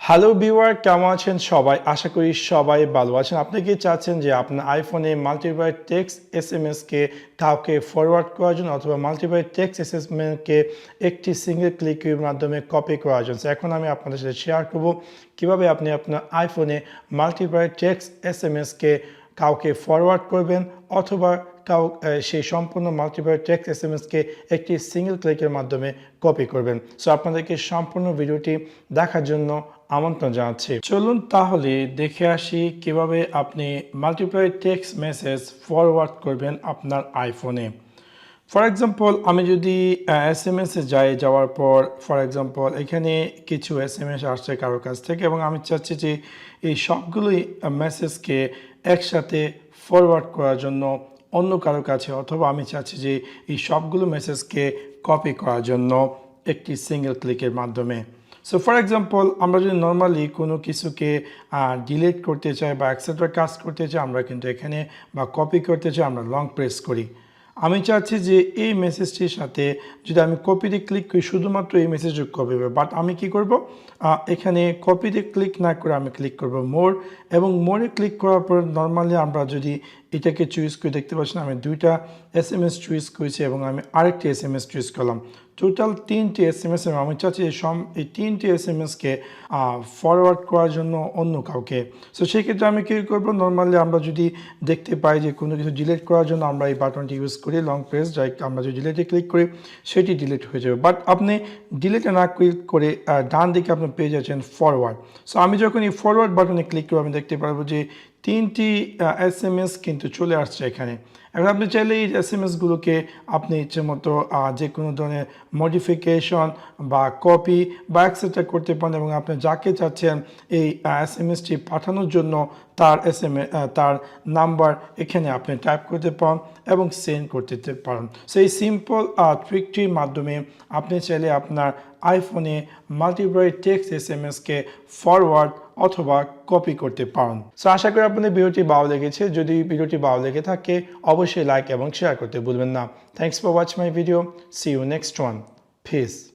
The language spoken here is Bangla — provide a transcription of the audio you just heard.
হ্যালো ভিউয়ার, কেমন আছেন সবাই? আশা করি সবাই ভালো আছেন। আপনি কি চাচ্ছেন যে আপনার আইফোনে মাল্টিপ্লাই টেক্সট এসএমএসকে কাউকে ফরওয়ার্ড করার জন্য অথবা মাল্টিপ্লাই টেক্সট এসএমএসকে একটি সিঙ্গেল ক্লিকের মাধ্যমে কপি করার জন্য? এখন আমি আপনাদের সাথে শেয়ার করব কীভাবে আপনি আপনার আইফোনে মাল্টিপ্লাই টেক্সট এসএমএসকে কাউকে ফরওয়ার্ড করবেন অথবা সেই সম্পূর্ণ মাল্টিপ্লাই টেক্সট এসএমএসকে একটি সিঙ্গেল ক্লিকের মাধ্যমে কপি করবেন। সো আপনাদেরকে সম্পূর্ণ ভিডিওটি দেখার জন্য আমন্ত্রণ জানাচ্ছি। চলুন তাহলে দেখে আসি কিভাবে আপনি মাল্টিপ্লাই টেক্সট মেসেজ ফরওয়ার্ড করবেন আপনার আইফোনে। ফর এক্সাম্পল, আমি যদি এসএমএসে যাওয়ার পর ফর এক্সাম্পল এখানে কিছু এসএমএস আসছে কারোর কাছ থেকে এবং আমি চাচ্ছি যে এই সবগুলোই মেসেজকে একসাথে ফরওয়ার্ড করার জন্য অন্য কারোর কাছে, অথবা আমি চাচ্ছি যে এই সবগুলো মেসেজকে কপি করার জন্য একটি সিঙ্গেল ক্লিকের মাধ্যমে। সো ফর এক্সাম্পল, আমরা যদি নর্মালি কোনো কিছুকে ডিলিট করতে চাই বা এক্সেট্রা কাজ করতে চাই, আমরা কিন্তু এখানে বা কপি করতে চাই আমরা লং প্রেস করি। আমি চাচ্ছি যে এই মেসেজটির সাথে যদি আমি কপিতে ক্লিক করি শুধুমাত্র এই মেসেজে কপি হবে, বাট আমি কি করব, এখানে কপিতে ক্লিক না করে আমি ক্লিক করব মোর, এবং মোরে ক্লিক করার পর নর্মালি আমরা যদি এটাকে চুজ করে দেখতে পাচ্ছেন আমি দুইটা এসএমএস চুজ করেছি এবং আমি আরেকটি এসএমএস চুজ করলাম। টোটাল 3টি এসএমএস এবং আমি চাচ্ছি এই 3টি এসএমএসকে ফরওয়ার্ড করার জন্য অন্য কাউকে। সো সেক্ষেত্রে আমি কী করবো, নর্মালি আমরা যদি দেখতে পাই যে কোনো কিছু ডিলিট করার জন্য আমরা এই বাটনটি ইউজ করি লং প্রেস, যাই আমরা যদি ডিলিটে ক্লিক করি সেটি ডিলিট হয়ে যাবে। বাট আপনি ডিলিটে না ক্লিক করে ডান দিকে আপনি পেয়ে যাচ্ছেন ফরওয়ার্ড। সো আমি যখন এই ফরওয়ার্ড বাটনে ক্লিক করবো আমি দেখতে পারবো যে 3টি এসএমএস কিন্তু চলে আসছে এখানে। এখন আপনি চাইলে এই এসএমএসগুলোকে আপনি ইচ্ছে মতো যে কোনো ধরনের মডিফিকেশন বা কপি বা এক্সেট্রা করতে পারেন এবং আপনি যাকে চাচ্ছেন এই এসএমএসটি পাঠানোর জন্য তার নাম্বার এখানে আপনি টাইপ করতে পারেন এবং সেন্ড করতে পারেন। সো এই সিম্পল ট্রিকটির মাধ্যমে আপনি চাইলে আপনার আইফোনে মাল্টিপ্লাই টেক্সট এসএমএসকে ফরওয়ার্ড অথবা কপি করতে পারেন। সো আশা করি আপনাদের ভিডিওটি ভালো লেগেছে। যদি ভিডিওটি ভালো লেগে থাকে অবশ্যই লাইক এবং শেয়ার করতে ভুলবেন না। Thanks for watch my video. See you next one. Piece.